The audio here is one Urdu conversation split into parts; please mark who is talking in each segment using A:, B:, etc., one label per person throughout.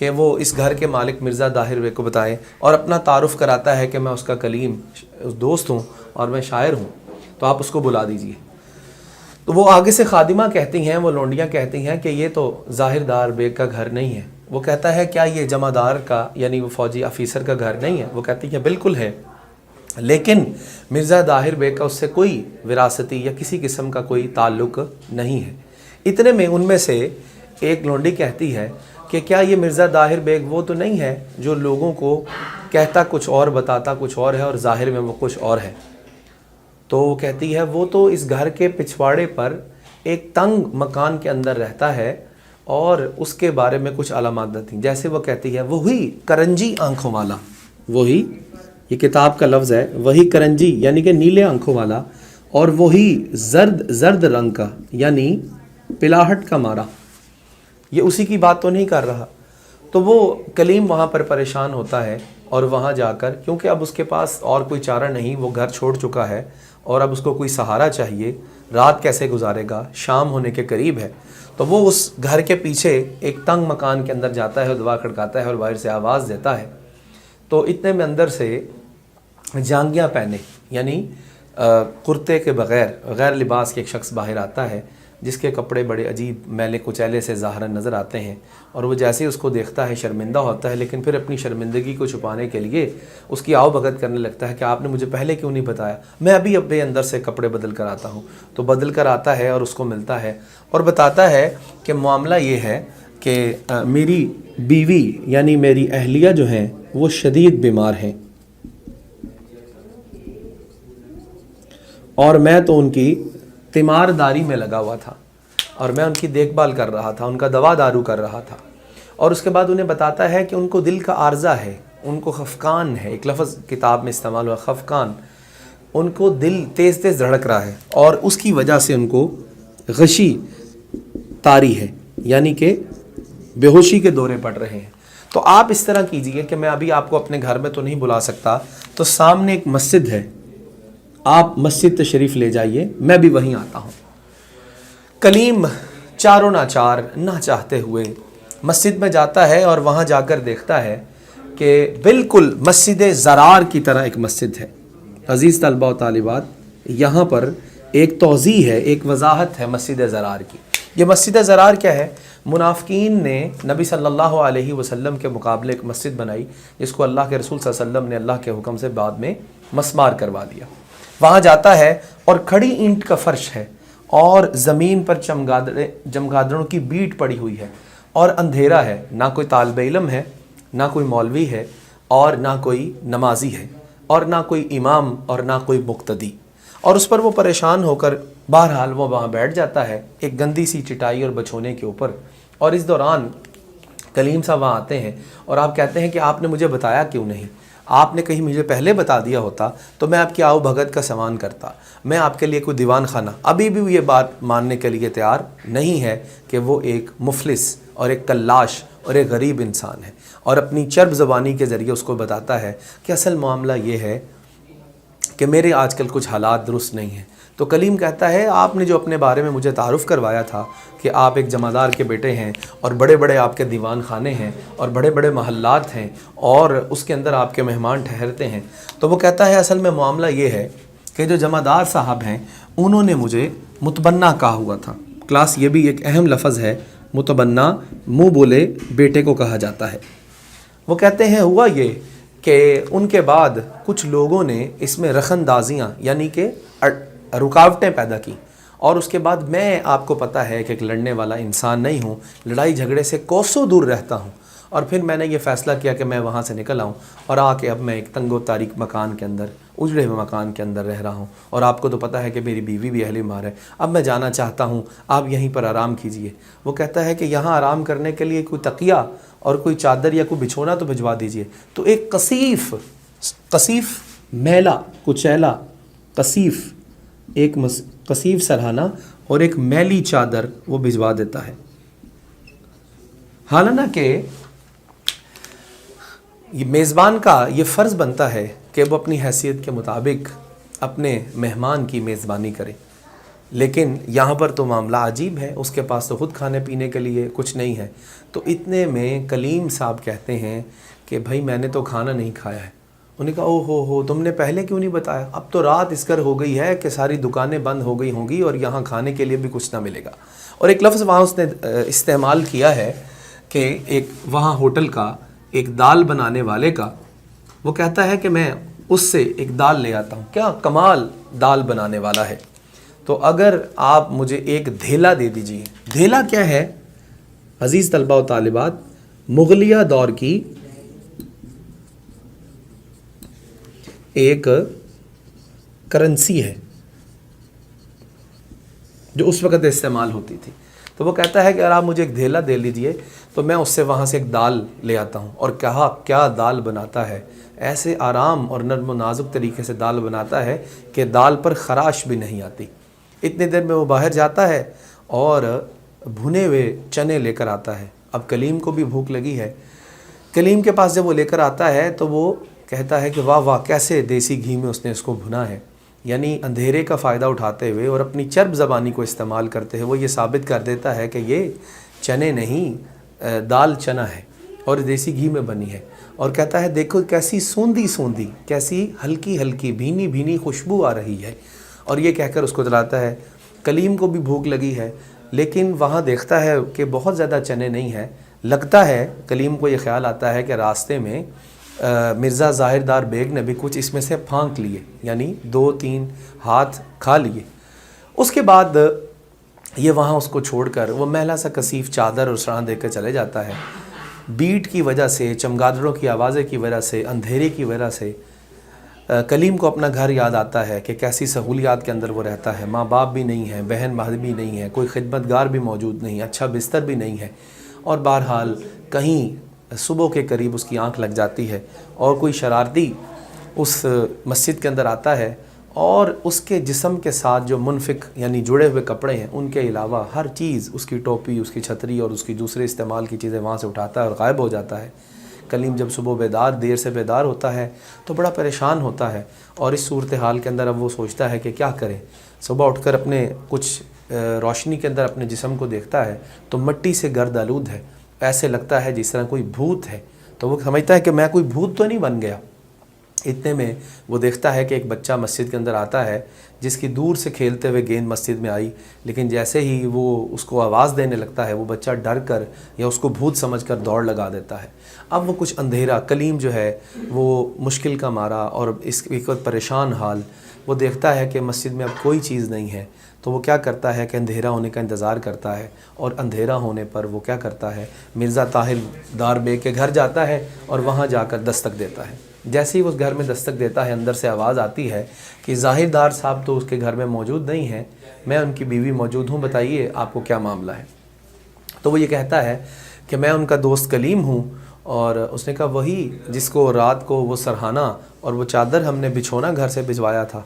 A: کہ وہ اس گھر کے مالک مرزا طاہر بیگ کو بتائے اور اپنا تعارف کراتا ہے کہ میں اس کا کلیم دوست ہوں اور میں شاعر ہوں، تو آپ اس کو بلا دیجئے۔ تو وہ آگے سے خادمہ کہتی ہیں، وہ لونڈیاں کہتی ہیں کہ یہ تو ظاہر دار بیگ کا گھر نہیں ہے۔ وہ کہتا ہے کیا یہ جمعدار کا یعنی وہ فوجی آفیسر کا گھر نہیں ہے؟ وہ کہتی ہے بالکل ہے، لیکن مرزا طاہر بیگ کا اس سے کوئی وراثتی یا کسی قسم کا کوئی تعلق نہیں ہے۔ اتنے میں ان میں سے ایک لونڈی کہتی ہے کہ کیا یہ مرزا طاہر بیگ وہ تو نہیں ہے جو لوگوں کو کہتا کچھ اور بتاتا کچھ اور ہے اور ظاہر میں وہ کچھ اور ہے؟ تو وہ کہتی ہے وہ تو اس گھر کے پچھواڑے پر ایک تنگ مکان کے اندر رہتا ہے، اور اس کے بارے میں کچھ علامات تھیں، جیسے وہ کہتی ہے وہی کرنجی آنکھوں والا، وہی، یہ کتاب کا لفظ ہے، وہی کرنجی یعنی کہ نیلے آنکھوں والا، اور وہی زرد رنگ کا یعنی پلاہٹ کا مارا، یہ اسی کی بات تو نہیں کر رہا۔ تو وہ کلیم وہاں پر پریشان ہوتا ہے اور وہاں جا کر، کیونکہ اب اس کے پاس اور کوئی چارہ نہیں، وہ گھر چھوڑ چکا ہے اور اب اس کو کوئی سہارا چاہیے، رات کیسے گزارے گا، شام ہونے کے قریب ہے، تو وہ اس گھر کے پیچھے ایک تنگ مکان کے اندر جاتا ہے، دعا کھڑکاتا ہے اور باہر سے آواز دیتا ہے۔ تو اتنے میں اندر سے جانگیاں پہنے یعنی کرتے کے بغیر غیر لباس کے ایک شخص باہر آتا ہے، جس کے کپڑے بڑے عجیب میلے کچیلے سے ظاہراً نظر آتے ہیں، اور وہ جیسے اس کو دیکھتا ہے شرمندہ ہوتا ہے، لیکن پھر اپنی شرمندگی کو چھپانے کے لیے اس کی آؤ بھگت کرنے لگتا ہے کہ آپ نے مجھے پہلے کیوں نہیں بتایا، میں ابھی اندر سے کپڑے بدل کر آتا ہوں۔ تو بدل کر آتا ہے اور اس کو ملتا ہے اور بتاتا ہے کہ معاملہ یہ ہے کہ میری بیوی یعنی میری اہلیہ جو ہیں وہ شدید بیمار ہیں، اور میں تو ان کی تیمارداری میں لگا ہوا تھا اور میں ان کی دیکھ بھال کر رہا تھا، ان کا دوا دارو کر رہا تھا۔ اور اس کے بعد انہیں بتاتا ہے کہ ان کو دل کا عارضہ ہے، ان کو خفقان ہے، ایک لفظ کتاب میں استعمال ہوا خفقان، ان کو دل تیز تیز دھڑک رہا ہے اور اس کی وجہ سے ان کو غشی طاری ہے، یعنی کہ بے ہوشی کے دورے پڑ رہے ہیں۔ تو آپ اس طرح کیجئے کہ میں ابھی آپ کو اپنے گھر میں تو نہیں بلا سکتا، تو سامنے ایک مسجد ہے، آپ مسجد تشریف لے جائیے، میں بھی وہیں آتا ہوں۔ کلیم چاروں ناچار نہ چاہتے ہوئے مسجد میں جاتا ہے اور وہاں جا کر دیکھتا ہے کہ بالکل مسجد زرار کی طرح ایک مسجد ہے۔ عزیز طلبہ و طالبات، یہاں پر ایک توضیح ہے، ایک وضاحت ہے مسجد زرار کی۔ یہ مسجد زرار کیا ہے؟ منافقین نے نبی صلی اللہ علیہ وسلم کے مقابلے ایک مسجد بنائی، جس کو اللہ کے رسول صلی اللہ علیہ وسلم نے اللہ کے حکم سے بعد میں مسمار کروا دیا۔ وہاں جاتا ہے اور کھڑی اینٹ کا فرش ہے اور زمین پر چمگادڑوں کی بیٹ پڑی ہوئی ہے اور اندھیرا ہے، نہ کوئی طالب علم ہے، نہ کوئی مولوی ہے، اور نہ کوئی نمازی ہے، اور نہ کوئی امام اور نہ کوئی مقتدی، اور اس پر وہ پریشان ہو کر بہرحال وہ وہاں بیٹھ جاتا ہے ایک گندی سی چٹائی اور بچھونے کے اوپر۔ اور اس دوران کلیم صاحب وہاں آتے ہیں اور آپ کہتے ہیں کہ آپ نے مجھے بتایا کیوں نہیں، آپ نے کہیں مجھے پہلے بتا دیا ہوتا تو میں آپ کی آؤ بھگت کا سامان کرتا، میں آپ کے لیے کوئی دیوان خانہ۔ ابھی بھی یہ بات ماننے کے لیے تیار نہیں ہے کہ وہ ایک مفلس اور ایک کلاش اور ایک غریب انسان ہے، اور اپنی چرب زبانی کے ذریعے اس کو بتاتا ہے کہ اصل معاملہ یہ ہے کہ میرے آج کل کچھ حالات درست نہیں ہیں۔ تو کلیم کہتا ہے آپ نے جو اپنے بارے میں مجھے تعارف کروایا تھا کہ آپ ایک جمعدار کے بیٹے ہیں اور بڑے بڑے آپ کے دیوان خانے ہیں اور بڑے بڑے محلات ہیں اور اس کے اندر آپ کے مہمان ٹھہرتے ہیں، تو وہ کہتا ہے اصل میں معاملہ یہ ہے کہ جو جمعدار صاحب ہیں انہوں نے مجھے متبنہ کہا ہوا تھا۔ کلاس یہ بھی ایک اہم لفظ ہے، متبنہ منہ بولے بیٹے کو کہا جاتا ہے۔ وہ کہتے ہیں ہوا یہ کہ ان کے بعد کچھ لوگوں نے اس میں رخندازیاں یعنی کہ رکاوٹیں پیدا کی، اور اس کے بعد میں آپ کو پتہ ہے کہ ایک لڑنے والا انسان نہیں ہوں، لڑائی جھگڑے سے کوسوں دور رہتا ہوں، اور پھر میں نے یہ فیصلہ کیا کہ میں وہاں سے نکل آؤں اور آ کے اب میں ایک تنگ و تاریک مکان کے اندر، اجڑے ہوئے مکان کے اندر رہ رہا ہوں، اور آپ کو تو پتہ ہے کہ میری بیوی بھی اہل بیمار ہے، اب میں جانا چاہتا ہوں، آپ یہیں پر آرام کیجئے۔ وہ کہتا ہے کہ یہاں آرام کرنے کے لیے کوئی تکیہ اور کوئی چادر یا کوئی بچھونا تو بھجوا دیجئے۔ تو ایک کثیف میلا کچیلا کثیف ایک کثیف سرہانہ اور ایک میلی چادر وہ بھجوا دیتا ہے۔ حالانکہ یہ میزبان کا یہ فرض بنتا ہے کہ وہ اپنی حیثیت کے مطابق اپنے مہمان کی میزبانی کرے، لیکن یہاں پر تو معاملہ عجیب ہے، اس کے پاس تو خود کھانے پینے کے لیے کچھ نہیں ہے۔ تو اتنے میں کلیم صاحب کہتے ہیں کہ بھائی میں نے تو کھانا نہیں کھایا ہے۔ انہوں نے کہا او ہو تم نے پہلے کیوں نہیں بتایا؟ اب تو رات اس کر ہو گئی ہے کہ ساری دکانیں بند ہو گئی ہوں گی اور یہاں کھانے کے لیے بھی کچھ نہ ملے گا۔ اور ایک لفظ وہاں اس نے استعمال کیا ہے کہ ایک وہاں ہوٹل کا ایک دال بنانے والے کا، وہ کہتا ہے کہ میں اس سے ایک دال لے آتا ہوں، کیا کمال دال بنانے والا ہے، تو اگر آپ مجھے ایک دھیلا دے دیجئے۔ دھیلا کیا ہے عزیز طلبہ و طالبات؟ مغلیہ دور کی ایک کرنسی ہے جو اس وقت استعمال ہوتی تھی۔ تو وہ کہتا ہے کہ اگر آپ مجھے ایک دھیلا دے لیجئے تو میں اس سے وہاں سے ایک دال لے آتا ہوں۔ اور کہا کیا دال بناتا ہے، ایسے آرام اور نرم و نازک طریقے سے دال بناتا ہے کہ دال پر خراش بھی نہیں آتی۔ اتنی دیر میں وہ باہر جاتا ہے اور بھنے ہوئے چنے لے کر آتا ہے۔ اب کلیم کو بھی بھوک لگی ہے۔ کلیم کے پاس جب وہ لے کر آتا ہے تو وہ کہتا ہے کہ واہ واہ کیسے دیسی گھی میں اس نے اس کو بھنا ہے، یعنی اندھیرے کا فائدہ اٹھاتے ہوئے اور اپنی چرب زبانی کو استعمال کرتے ہوئے وہ یہ ثابت کر دیتا ہے کہ یہ چنے نہیں دال چنا ہے اور دیسی گھی میں بنی ہے۔ اور کہتا ہے دیکھو کیسی سوندھی سوندھی، کیسی ہلکی ہلکی بھینی بھینی خوشبو آ رہی ہے، اور یہ کہہ کر اس کو جلاتا ہے۔ کلیم کو بھی بھوک لگی ہے لیکن وہاں دیکھتا ہے کہ بہت زیادہ چنے نہیں ہیں۔ لگتا ہے کلیم کو یہ خیال آتا ہے کہ راستے میں مرزا ظاہر دار بیگ نے بھی کچھ اس میں سے پھانک لیے، یعنی 2-3 ہاتھ کھا لیے۔ اس کے بعد یہ وہاں اس کو چھوڑ کر وہ میلا سا کثیف چادر اور سرہاں دے کر چلے جاتا ہے۔ بیٹ کی وجہ سے، چمگادڑوں کی آوازیں کی وجہ سے، اندھیرے کی وجہ سے کلیم کو اپنا گھر یاد آتا ہے کہ کیسی سہولیات کے اندر وہ رہتا ہے۔ ماں باپ بھی نہیں ہے، بہن بھائی بھی نہیں ہے، کوئی خدمت گار بھی موجود نہیں، اچھا بستر بھی نہیں ہے، اور بہرحال کہیں صبح کے قریب اس کی آنکھ لگ جاتی ہے اور کوئی شرارتی اس مسجد کے اندر آتا ہے اور اس کے جسم کے ساتھ جو منفک یعنی جڑے ہوئے کپڑے ہیں ان کے علاوہ ہر چیز، اس کی ٹوپی، اس کی چھتری اور اس کی دوسرے استعمال کی چیزیں وہاں سے اٹھاتا ہے اور غائب ہو جاتا ہے۔ کلیم جب صبح دیر سے بیدار ہوتا ہے تو بڑا پریشان ہوتا ہے، اور اس صورتحال کے اندر اب وہ سوچتا ہے کہ کیا کرے۔ صبح اٹھ کر اپنے کچھ روشنی کے اندر اپنے جسم کو دیکھتا ہے تو مٹی سے گرد آلود ہے، ایسے لگتا ہے جس طرح کوئی بھوت ہے۔ تو وہ سمجھتا ہے کہ میں کوئی بھوت تو نہیں بن گیا۔ اتنے میں وہ دیکھتا ہے کہ ایک بچہ مسجد کے اندر آتا ہے جس کی دور سے کھیلتے ہوئے گیند مسجد میں آئی، لیکن جیسے ہی وہ اس کو آواز دینے لگتا ہے وہ بچہ ڈر کر یا اس کو بھوت سمجھ کر دوڑ لگا دیتا ہے۔ اب وہ کچھ اندھیرا، کلیم جو ہے وہ مشکل کا مارا اور اس ایک وقت پریشان حال، وہ دیکھتا ہے کہ مسجد میں اب کوئی چیز نہیں ہے، تو وہ کیا کرتا ہے کہ اندھیرا ہونے کا انتظار کرتا ہے، اور اندھیرا ہونے پر وہ کیا کرتا ہے، مرزا طاہر دار بیگ کے گھر جاتا ہے اور وہاں جا کر دستک دیتا ہے۔ جیسے ہی وہ اس گھر میں دستک دیتا ہے اندر سے آواز آتی ہے کہ ظاہر دار صاحب تو اس کے گھر میں موجود نہیں ہیں، میں ان کی بیوی موجود ہوں، بتائیے آپ کو کیا معاملہ ہے۔ تو وہ یہ کہتا ہے کہ میں ان کا دوست کلیم ہوں، اور اس نے کہا وہی جس کو رات کو وہ سرہانہ اور وہ چادر ہم نے بچھونا گھر سے بھجوایا تھا،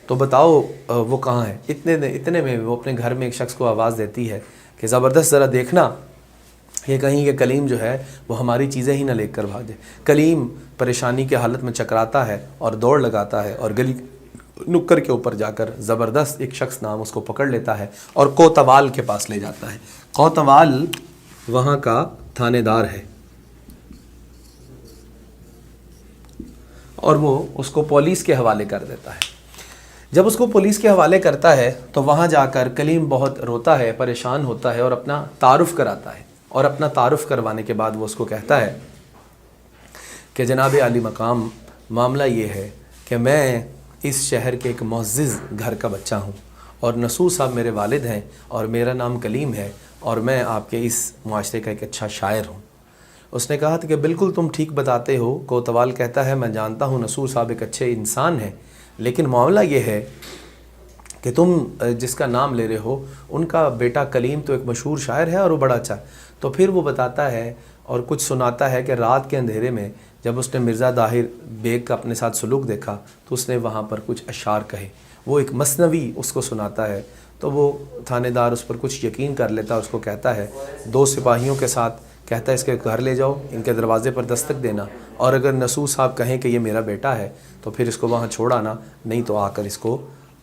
A: تو بتاؤ وہ کہاں ہے۔ اتنے میں وہ اپنے گھر میں ایک شخص کو آواز دیتی ہے کہ زبردست ذرا دیکھنا یہ کہیں کہ کلیم جو ہے وہ ہماری چیزیں ہی نہ لے کر بھاگے۔ کلیم پریشانی کی حالت میں چکراتا ہے اور دوڑ لگاتا ہے اور گلی نکر کے اوپر جا کر زبردست ایک شخص نام اس کو پکڑ لیتا ہے اور کوتوال کے پاس لے جاتا ہے۔ کوتوال وہاں کا تھانے دار ہے اور وہ اس کو پولیس کے حوالے کر دیتا ہے۔ جب اس کو پولیس کے حوالے کرتا ہے تو وہاں جا کر کلیم بہت روتا ہے، پریشان ہوتا ہے اور اپنا تعارف کراتا ہے، اور اپنا تعارف کروانے کے بعد وہ اس کو کہتا ہے کہ جناب عالی مقام، معاملہ یہ ہے کہ میں اس شہر کے ایک معزز گھر کا بچہ ہوں، اور نصور صاحب میرے والد ہیں، اور میرا نام کلیم ہے، اور میں آپ کے اس معاشرے کا ایک اچھا شاعر ہوں۔ اس نے کہا تھا کہ بالکل تم ٹھیک بتاتے ہو۔ کوتوال کہتا ہے میں جانتا ہوں نصور صاحب ایک اچھے انسان ہیں، لیکن معاملہ یہ ہے کہ تم جس کا نام لے رہے ہو ان کا بیٹا کلیم تو ایک مشہور شاعر ہے اور وہ بڑا اچھا۔ تو پھر وہ بتاتا ہے اور کچھ سناتا ہے کہ رات کے اندھیرے میں جب اس نے مرزا طاہر بیگ کا اپنے ساتھ سلوک دیکھا تو اس نے وہاں پر کچھ اشعار کہے، وہ ایک مثنوی اس کو سناتا ہے۔ تو وہ تھانے دار اس پر کچھ یقین کر لیتا ہے، اس کو کہتا ہے 2 سپاہیوں کے ساتھ کہتا ہے اس کے گھر لے جاؤ، ان کے دروازے پر دستک دینا، اور اگر نصور صاحب کہیں کہ یہ میرا بیٹا ہے تو پھر اس کو وہاں چھوڑ آنا، نہیں تو آ کر اس کو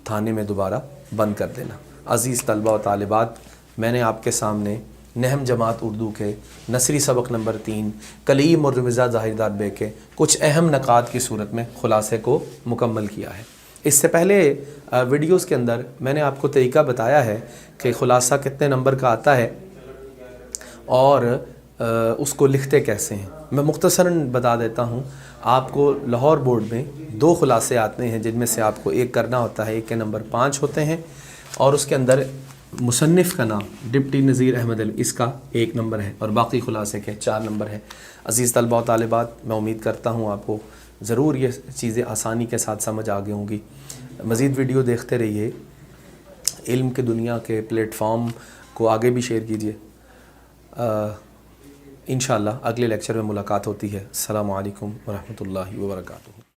A: تھانے میں دوبارہ بند کر دینا۔ عزیز طلبہ و طالبات، میں نے آپ کے سامنے نہم جماعت اردو کے نثری سبق نمبر 3 کلیم اور رمضہ ظاہردار بے کے کچھ اہم نکات کی صورت میں خلاصے کو مکمل کیا ہے۔ اس سے پہلے ویڈیوز کے اندر میں نے آپ کو طریقہ بتایا ہے کہ خلاصہ کتنے نمبر کا آتا ہے اور اس کو لکھتے کیسے ہیں۔ میں مختصراً بتا دیتا ہوں، آپ کو لاہور بورڈ میں 2 خلاصے آتے ہیں، جن میں سے آپ کو ایک کرنا ہوتا ہے، ایک کے نمبر 5 ہوتے ہیں اور اس کے اندر مصنف کا نام ڈپٹی نذیر احمد علی، اس کا 1 نمبر ہے اور باقی خلاصے کے 4 نمبر ہے۔ عزیز طلبہ و طالبات، میں امید کرتا ہوں آپ کو ضرور یہ چیزیں آسانی کے ساتھ سمجھ آ گئی ہوں گی۔ مزید ویڈیو دیکھتے رہیے، علم کی دنیا کے پلیٹ فارم کو آگے بھی شیئر کیجیے۔ انشاءاللہ اگلے لیکچر میں ملاقات ہوتی ہے۔ السلام علیکم ورحمۃ اللہ وبرکاتہ۔